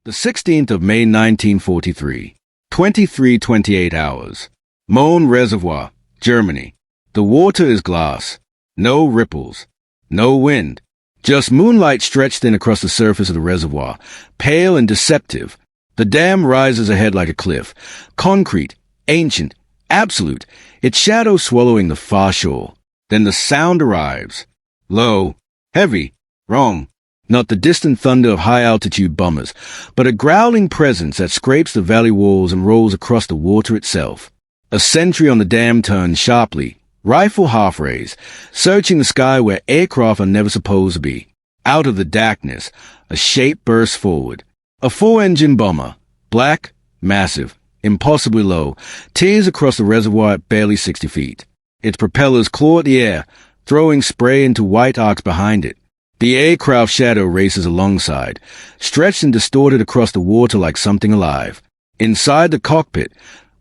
The 16th of May 1943, 23:28 hours. Möhne Reservoir, Germany. The water is glass. No ripples. No wind. Just moonlight stretched thin across the surface of the reservoir, pale and deceptive. The dam rises ahead like a cliff. Concrete, ancient, absolute, its shadow swallowing the far shore. Then the sound arrives. Low, heavy, wrong. Not the distant thunder of high-altitude bombers, but a growling presence that scrapes the valley walls and rolls across the water itself. A sentry on the dam turns sharply, rifle half-raised, searching the sky where aircraft are never supposed to be. Out of the darkness, a shape bursts forward. A four-engine bomber, black, massive, impossibly low, tears across the reservoir at barely 60 feet. Its propellers claw at the air, throwing spray into white arcs behind it. The aircraft shadow races alongside, stretched and distorted across the water like something alive. Inside the cockpit,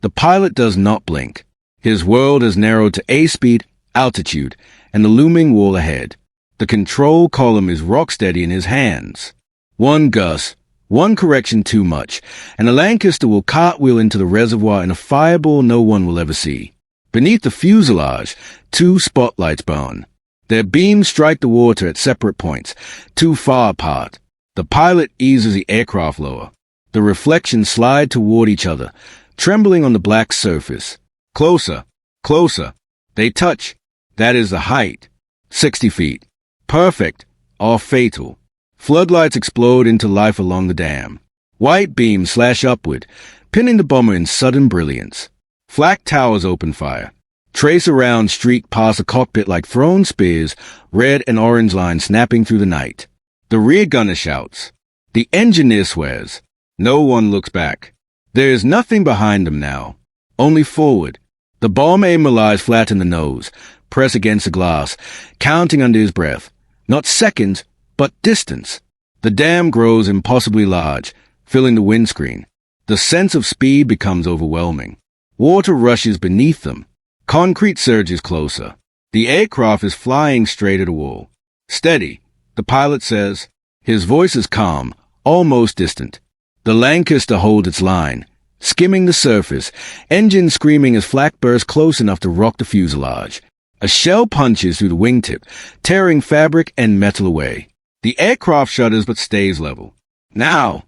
the pilot does not blink. His world has narrowed to A-speed, altitude, and the looming wall ahead. The control column is rock-steady in his hands. One gust, one correction too much, and the Lancaster will cartwheel into the reservoir in a fireball no one will ever see. Beneath the fuselage, two spotlights burn. Their beams strike the water at separate points, too far apart. The pilot eases the aircraft lower. The reflections slide toward each other, trembling on the black surface. Closer, closer. They touch. That is the height. 60 feet. Perfect, or fatal. Floodlights explode into life along the dam. White beams slash upward, pinning the bomber in sudden brilliance. Flak towers open fire. Tracer rounds streak past the cockpit like thrown spears, red and orange lines snapping through the night. The rear gunner shouts. The engineer swears. No one looks back. There is nothing behind them now. Only forward. The bomb aimer lies flat in the nose, pressed against the glass, counting under his breath. Not seconds, but distance. The dam grows impossibly large, filling the windscreen. The sense of speed becomes overwhelming. Water rushes beneath them. Concrete surges closer. The aircraft is flying straight at a wall. Steady, the pilot says. His voice is calm, almost distant. The Lancaster holds its line, skimming the surface, engine screaming as flak bursts close enough to rock the fuselage. A shell punches through the wingtip, tearing fabric and metal away. The aircraft shudders but stays level. Now!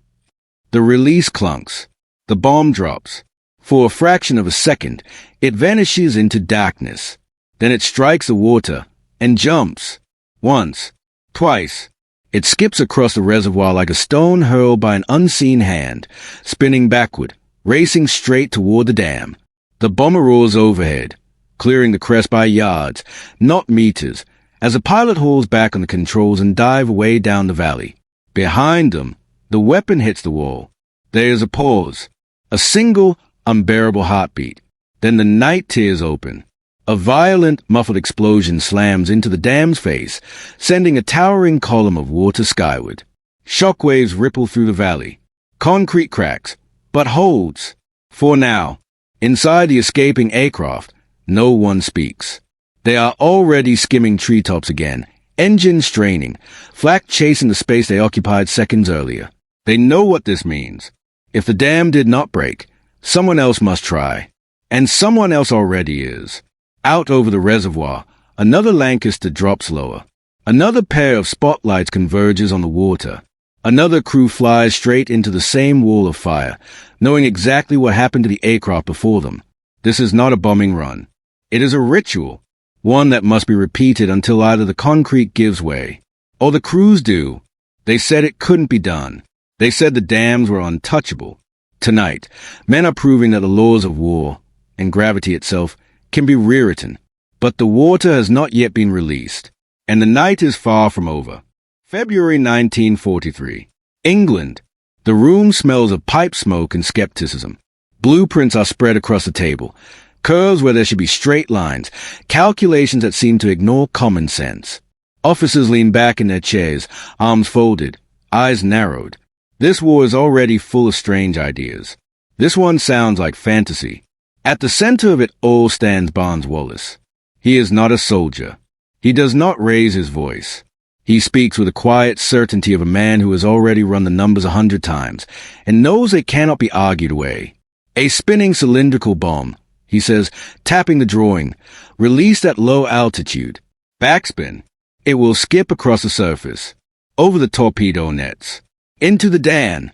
The release clunks. The bomb drops. For a fraction of a second, it vanishes into darkness. Then it strikes the water and jumps. Once, twice. It skips across the reservoir like a stone hurled by an unseen hand, spinning backward, racing straight toward the dam. The bomber roars overhead, clearing the crest by yards, not meters, as the pilot hauls back on the controls and dives away down the valley. Behind them, the weapon hits the wall. There is a pause. A single, unbearable heartbeat. Then the night tears open. A violent, muffled explosion slams into the dam's face, sending a towering column of water skyward. Shockwaves ripple through the valley. Concrete cracks, but holds. For now, inside the escaping aircraft, no one speaks. They are already skimming treetops again, engines straining, flak chasing the space they occupied seconds earlier. They know what this means. If the dam did not break, someone else must try. And someone else already is. Out over the reservoir, another Lancaster drops lower. Another pair of spotlights converges on the water. Another crew flies straight into the same wall of fire, knowing exactly what happened to the aircraft before them. This is not a bombing run. It is a ritual, one that must be repeated until either the concrete gives way, or the crews do. They said it couldn't be done. They said the dams were untouchable. Tonight, men are proving that the laws of war, and gravity itself, can be rewritten. But the water has not yet been released, and the night is far from over. February 1943. England. The room smells of pipe smoke and skepticism. Blueprints are spread across the table, curves where there should be straight lines, calculations that seem to ignore common sense. Officers lean back in their chairs, arms folded, eyes narrowed. This war is already full of strange ideas. This one sounds like fantasy. At the center of it all stands Barnes Wallis. He is not a soldier. He does not raise his voice. He speaks with the quiet certainty of a man who has already run the numbers 100 times and knows they cannot be argued away. A spinning cylindrical bomb, he says, tapping the drawing, released at low altitude. Backspin. It will skip across the surface, over the torpedo nets, into the Dan.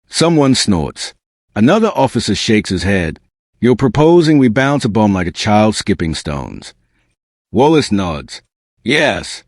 Someone snorts. Another officer shakes his head. You're proposing we bounce a bomb like a child skipping stones. Wallis nods. Yes.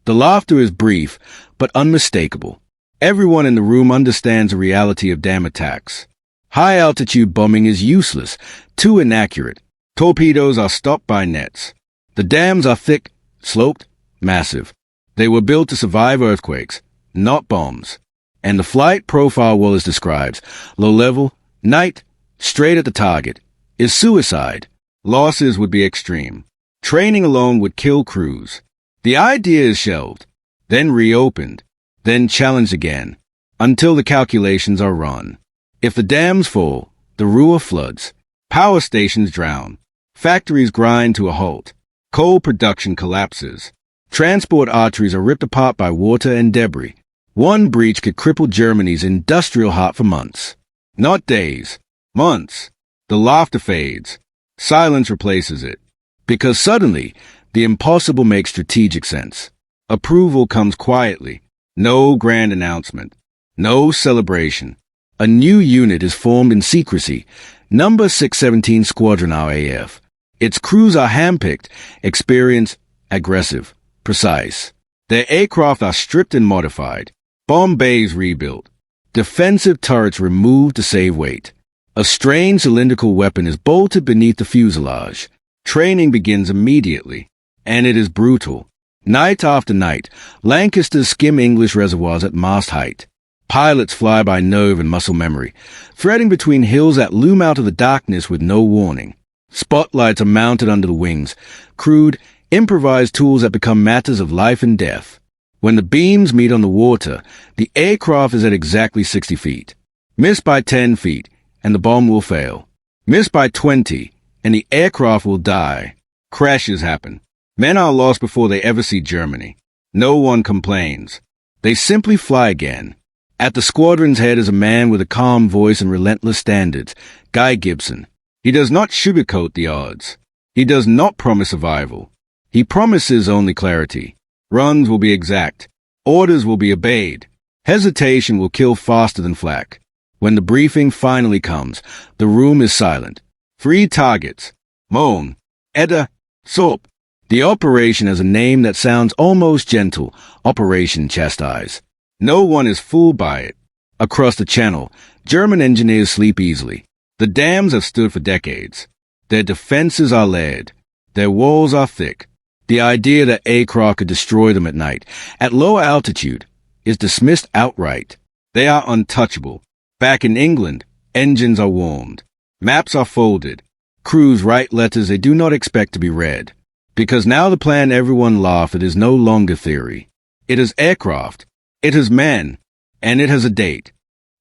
The laughter is brief, but unmistakable. Everyone in the room understands the reality of dam attacks. High-altitude bombing is useless, too inaccurate. Torpedoes are stopped by nets. The dams are thick, sloped, massive. They were built to survive earthquakes, not bombs. And the flight profile Wallis describes, low level, night, straight at the target, is suicide. Losses would be extreme. Training alone would kill crews. The idea is shelved, then reopened, then challenged again, until the calculations are run. If the dams fall, the Ruhr floods, power stations drown, factories grind to a halt, coal production collapses, transport arteries are ripped apart by water and debris. One breach could cripple Germany's industrial heart for months. Not days, months. The laughter fades. Silence replaces it. Because suddenly, the impossible makes strategic sense. Approval comes quietly. No grand announcement. No celebration. A new unit is formed in secrecy. Number 617 Squadron RAF. Its crews are handpicked, experienced, aggressive, precise. Their aircraft are stripped and modified. Bomb bays rebuilt. Defensive turrets removed to save weight. A strange cylindrical weapon is bolted beneath the fuselage. Training begins immediately, and it is brutal. Night after night, Lancasters skim English reservoirs at mast height. Pilots fly by nerve and muscle memory, threading between hills that loom out of the darkness with no warning. Spotlights are mounted under the wings, crude, improvised tools that become matters of life and death. When the beams meet on the water, the aircraft is at exactly 60 feet. Miss by 10 feet, and the bomb will fail. Miss by 20, and the aircraft will die. Crashes happen. Men are lost before they ever see Germany. No one complains. They simply fly again. At the squadron's head is a man with a calm voice and relentless standards, Guy Gibson. He does not sugarcoat the odds. He does not promise survival. He promises only clarity. Runs will be exact. Orders will be obeyed. Hesitation will kill faster than flak. When the briefing finally comes, the room is silent. 3 targets. Möhne, Edersee. The operation has a name that sounds almost gentle, Operation Chastise. No one is fooled by it. Across the channel, German engineers sleep easily. The dams have stood for decades. Their defenses are layered. Their walls are thick. The idea that aircraft could destroy them at night, at low altitude, is dismissed outright. They are untouchable. Back in England, engines are warmed. Maps are folded. Crews write letters they do not expect to be read. Because now the plan everyone laughs at is no longer theory. It is aircraft. It is men. And it has a date.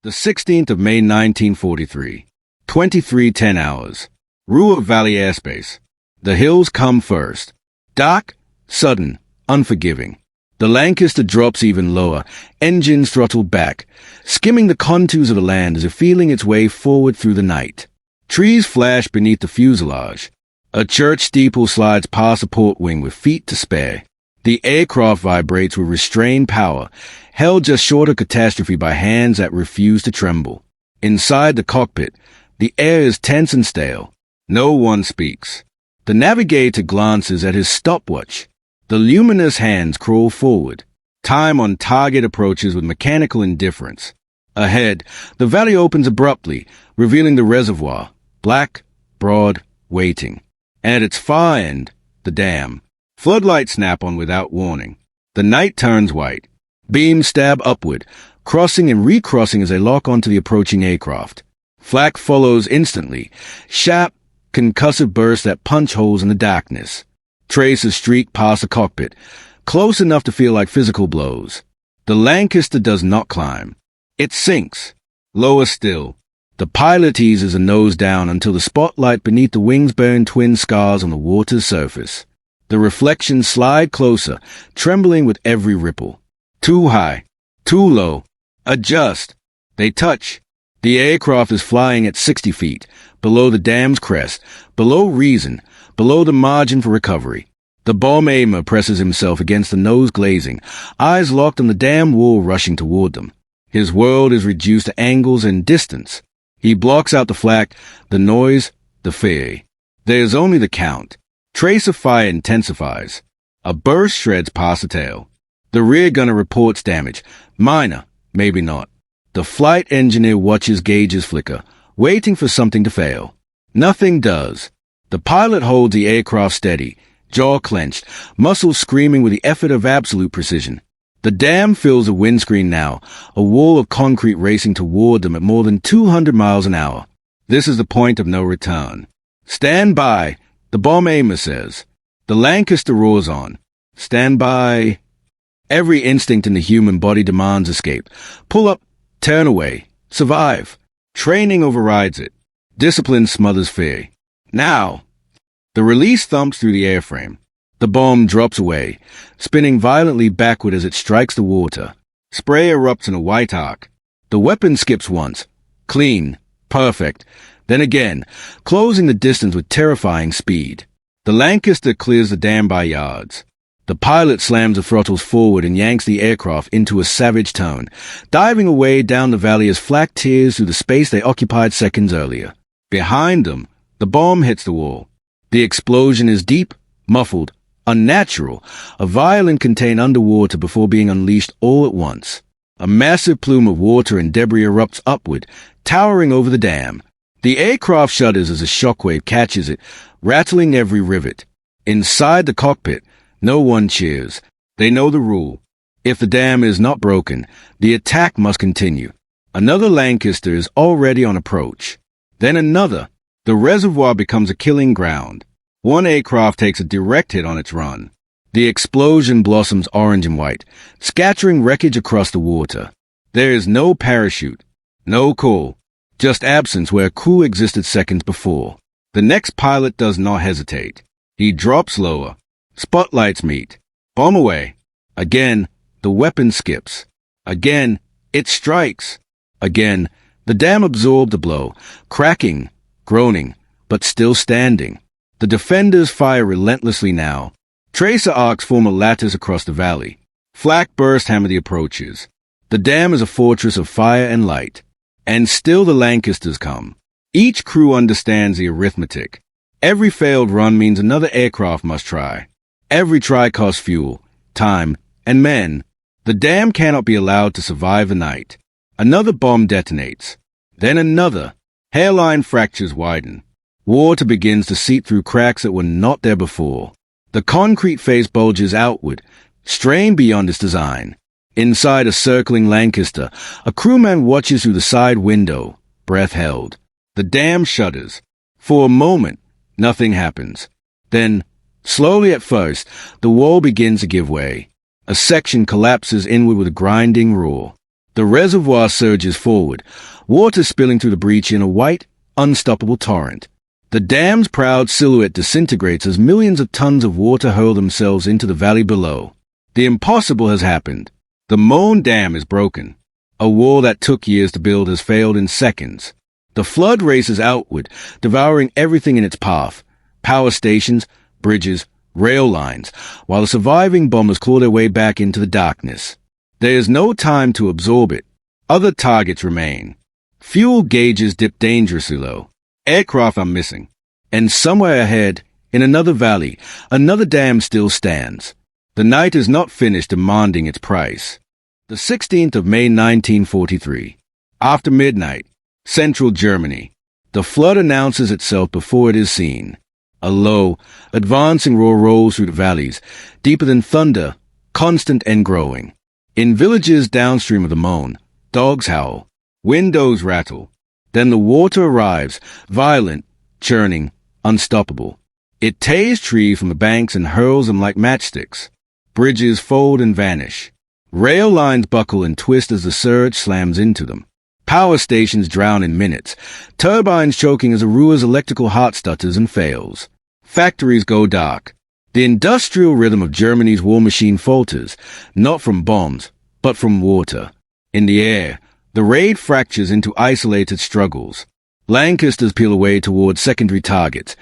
The 16th of May 1943. 23:10 hours. Ruhr Valley airspace. The hills come first. Dark, sudden, unforgiving. The Lancaster drops even lower, engines throttled back, skimming the contours of the land as if feeling its way forward through the night. Trees flash beneath the fuselage. A church steeple slides past a port wing with feet to spare. The aircraft vibrates with restrained power, held just short of catastrophe by hands that refuse to tremble. Inside the cockpit, the air is tense and stale. No one speaks. The navigator glances at his stopwatch. The luminous hands crawl forward. Time on target approaches with mechanical indifference. Ahead, the valley opens abruptly, revealing the reservoir, black, broad, waiting. At its far end, the dam. Floodlights snap on without warning. The night turns white. Beams stab upward, crossing and recrossing as they lock onto the approaching aircraft. Flak follows instantly, sharp, concussive bursts that punch holes in the darkness. Traces streak past the cockpit, close enough to feel like physical blows. The Lancaster does not climb. It sinks. Lower still. The pilot eases a nose down until the spotlight beneath the wings burn twin scars on the water's surface. The reflections slide closer, trembling with every ripple. Too high. Too low. Adjust. They touch. The aircraft is flying at 60 feet, below the dam's crest, below reason, below the margin for recovery. The bomb aimer presses himself against the nose glazing, eyes locked on the dam wall rushing toward them. His world is reduced to angles and distance. He blocks out the flak, the noise, the fear. There is only the count. Trace of fire intensifies. A burst shreds past the tail. The rear gunner reports damage. Minor, maybe not. The flight engineer watches gauges flicker, waiting for something to fail. Nothing does. The pilot holds the aircraft steady, jaw clenched, muscles screaming with the effort of absolute precision. The dam fills the windscreen now, a wall of concrete racing toward them at more than 200 miles an hour. This is the point of no return. Stand by, the bomb aimer says. The Lancaster roars on. Stand by. Every instinct in the human body demands escape. Pull up, turn away, survive. Training overrides it. Discipline smothers fear. Now. The release thumps through the airframe. The bomb drops away, spinning violently backward as it strikes the water. Spray erupts in a white arc. The weapon skips once. Clean. Perfect. Then again, closing the distance with terrifying speed. The Lancaster clears the dam by yards. The pilot slams the throttles forward and yanks the aircraft into a savage tone, diving away down the valley as flak tears through the space they occupied seconds earlier. Behind them, the bomb hits the wall. The explosion is deep, muffled, unnatural, a violin contained underwater before being unleashed all at once. A massive plume of water and debris erupts upward, towering over the dam. The aircraft shudders as a shockwave catches it, rattling every rivet. Inside the cockpit, no one cheers. They know the rule. If the dam is not broken, the attack must continue. Another Lancaster is already on approach. Then another. The reservoir becomes a killing ground. One aircraft takes a direct hit on its run. The explosion blossoms orange and white, scattering wreckage across the water. There is no parachute, no call, just absence where a crew existed seconds before. The next pilot does not hesitate. He drops lower. Spotlights meet. Bomb away. Again, the weapon skips. Again, it strikes. Again, the dam absorbed the blow, cracking, groaning, but still standing. The defenders fire relentlessly now. Tracer arcs form a lattice across the valley. Flak burst hammer the approaches. The dam is a fortress of fire and light. And still the Lancasters come. Each crew understands the arithmetic. Every failed run means another aircraft must try. Every try costs fuel, time, and men. The dam cannot be allowed to survive the night. Another bomb detonates. Then another. Hairline fractures widen. Water begins to seep through cracks that were not there before. The concrete face bulges outward, strained beyond its design. Inside a circling Lancaster, a crewman watches through the side window, breath held. The dam shudders. For a moment, nothing happens. Then, slowly at first, the wall begins to give way. A section collapses inward with a grinding roar. The reservoir surges forward, water spilling through the breach in a white, unstoppable torrent. The dam's proud silhouette disintegrates as millions of tons of water hurl themselves into the valley below. The impossible has happened. The Möhne Dam is broken. A wall that took years to build has failed in seconds. The flood races outward, devouring everything in its path. Power stations, bridges, rail lines, while the surviving bombers claw their way back into the darkness. There is no time to absorb it. Other targets remain. Fuel gauges dip dangerously low. Aircraft are missing. And somewhere ahead, in another valley, another dam still stands. The night is not finished demanding its price. The 16th of May 1943. After midnight, central Germany. The flood announces itself before it is seen. A low, advancing roar rolls through the valleys, deeper than thunder, constant and growing. In villages downstream of the Möhne, dogs howl, windows rattle. Then the water arrives, violent, churning, unstoppable. It tears trees from the banks and hurls them like matchsticks. Bridges fold and vanish. Rail lines buckle and twist as the surge slams into them. Power stations drown in minutes, turbines choking as Arua's electrical heart stutters and fails. Factories go dark. The industrial rhythm of Germany's war machine falters, not from bombs, but from water. In the air, the raid fractures into isolated struggles. Lancasters peel away toward secondary targets.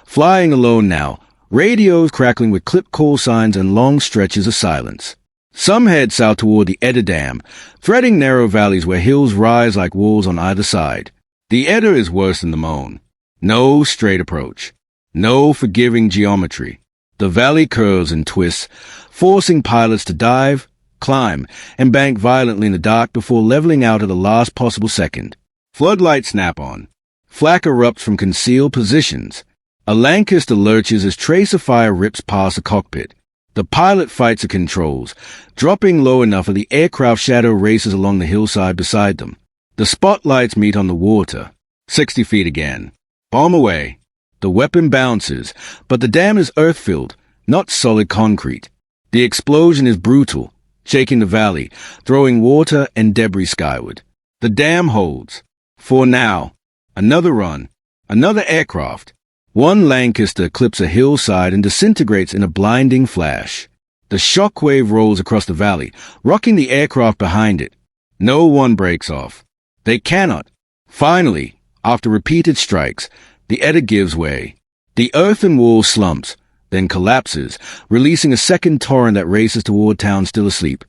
Flying alone now, radios crackling with clip call signs and long stretches of silence. Some head south toward the Eder Dam, threading narrow valleys where hills rise like walls on either side. The Eder is worse than the Möhne. No straight approach. No forgiving geometry. The valley curves and twists, forcing pilots to dive, climb, and bank violently in the dark before leveling out at the last possible second. Floodlights snap on. Flak erupts from concealed positions. A Lancaster lurches as trace of fire rips past the cockpit. The pilot fights the controls, dropping low enough that the aircraft shadow races along the hillside beside them. The spotlights meet on the water. 60 feet again. Bomb away. The weapon bounces, but the dam is earth-filled, not solid concrete. The explosion is brutal, shaking the valley, throwing water and debris skyward. The dam holds. For now. Another run. Another aircraft. One Lancaster clips a hillside and disintegrates in a blinding flash. The shockwave rolls across the valley, rocking the aircraft behind it. No one breaks off. They cannot. Finally, after repeated strikes, the Eder gives way. The earthen wall slumps, then collapses, releasing a second torrent that races toward town still asleep,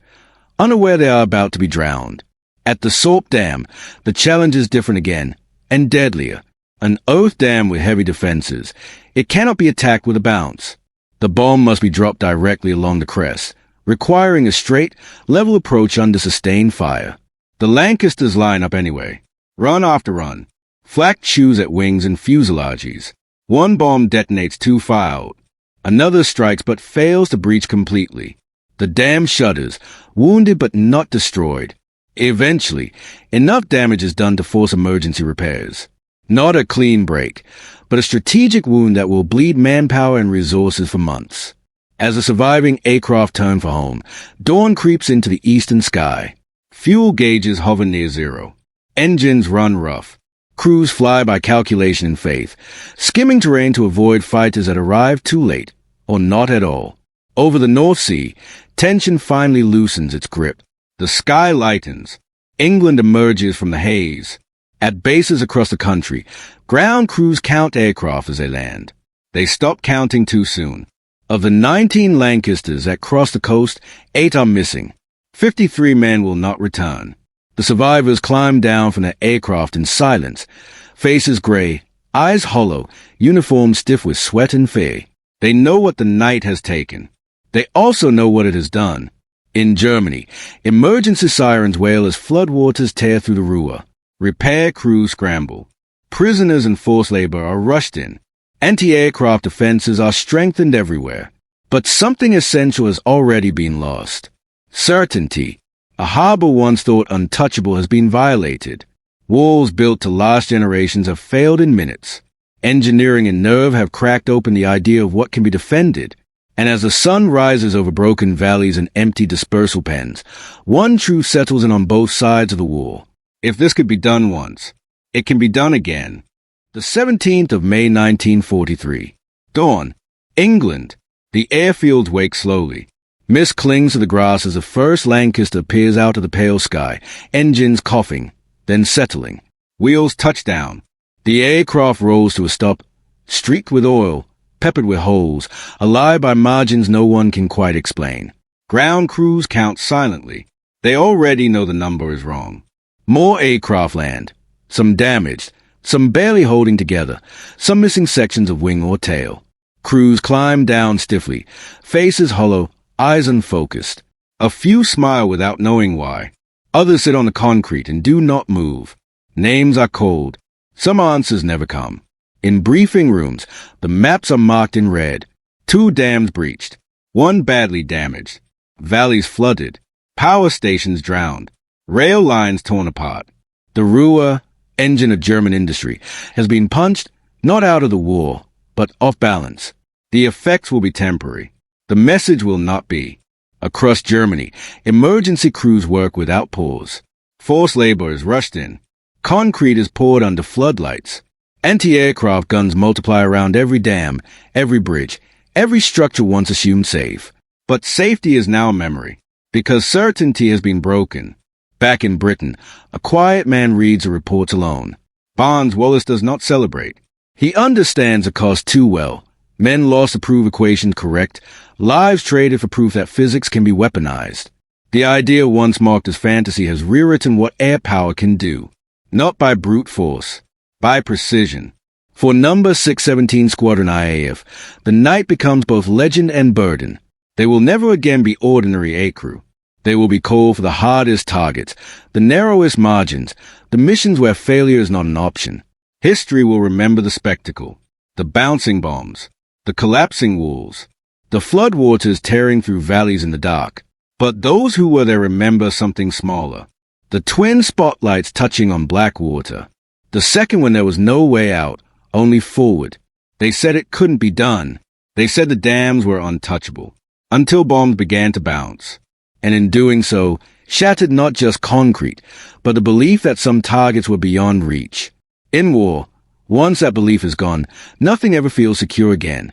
unaware they are about to be drowned. At the Sorp Dam, the challenge is different again, and deadlier. An earth dam with heavy defenses. It cannot be attacked with a bounce. The bomb must be dropped directly along the crest, requiring a straight, level approach under sustained fire. The Lancasters line up anyway. Run after run. Flak chews at wings and fuselages. One bomb detonates too far out. Another strikes but fails to breach completely. The dam shudders, wounded but not destroyed. Eventually, enough damage is done to force emergency repairs. Not a clean break, but a strategic wound that will bleed manpower and resources for months. As the surviving aircraft turn for home, dawn creeps into the eastern sky. Fuel gauges hover near zero. Engines run rough. Crews fly by calculation and faith, skimming terrain to avoid fighters that arrive too late, or not at all. Over the North Sea, tension finally loosens its grip. The sky lightens. England emerges from the haze. At bases across the country, ground crews count aircraft as they land. They stop counting too soon. Of the 19 Lancasters that cross the coast, 8 are missing. 53 men will not return. The survivors climb down from their aircraft in silence, faces gray, eyes hollow, uniforms stiff with sweat and fear. They know what the night has taken. They also know what it has done. In Germany, emergency sirens wail as floodwaters tear through the Ruhr. Repair crews scramble. Prisoners and forced labor are rushed in. Anti-aircraft defenses are strengthened everywhere. But something essential has already been lost. Certainty. A harbor once thought untouchable has been violated. Walls built to last generations have failed in minutes. Engineering and nerve have cracked open the idea of what can be defended. And as the sun rises over broken valleys and empty dispersal pens, one truth settles in on both sides of the war. If this could be done once, it can be done again. The 17th of May 1943. Dawn. England. The airfields wake slowly. Mist clings to the grass as the first Lancaster peers out of the pale sky, engines coughing, then settling. Wheels touch down. The aircraft rolls to a stop, streaked with oil, peppered with holes, alive by margins no one can quite explain. Ground crews count silently. They already know the number is wrong. More aircraft land, some damaged, some barely holding together, some missing sections of wing or tail. Crews climb down stiffly, faces hollow, eyes unfocused. A few smile without knowing why. Others sit on the concrete and do not move. Names are called. Some answers never come. In briefing rooms, the maps are marked in red. 2 dams breached. 1 badly damaged. Valleys flooded. Power stations drowned. Rail lines torn apart. The Ruhr, engine of German industry, has been punched, not out of the war, but off balance. The effects will be temporary. The message will not be. Across Germany, emergency crews work without pause. Forced labor is rushed in. Concrete is poured under floodlights. Anti-aircraft guns multiply around every dam, every bridge, Every structure once assumed safe. But safety is now a memory, because certainty has been broken. Back in Britain, a quiet man reads the reports alone. Barnes Wallis does not celebrate. He understands the cost too well. Men lost to prove equations correct, lives traded for proof that physics can be weaponized. The idea once marked as fantasy has rewritten what air power can do. Not by brute force, by precision. For number 617 Squadron IAF, the night becomes both legend and burden. They will never again be ordinary A-crew. They will be called for the hardest targets, the narrowest margins, the missions where failure is not an option. History will remember the spectacle, the bouncing bombs, the collapsing walls, the floodwaters tearing through valleys in the dark. But those who were there remember something smaller. The twin spotlights touching on black water. The second when there was no way out, only forward. They said it couldn't be done. They said the dams were untouchable. Until bombs began to bounce. And in doing so, shattered not just concrete, but the belief that some targets were beyond reach. In war, once that belief is gone, nothing ever feels secure again.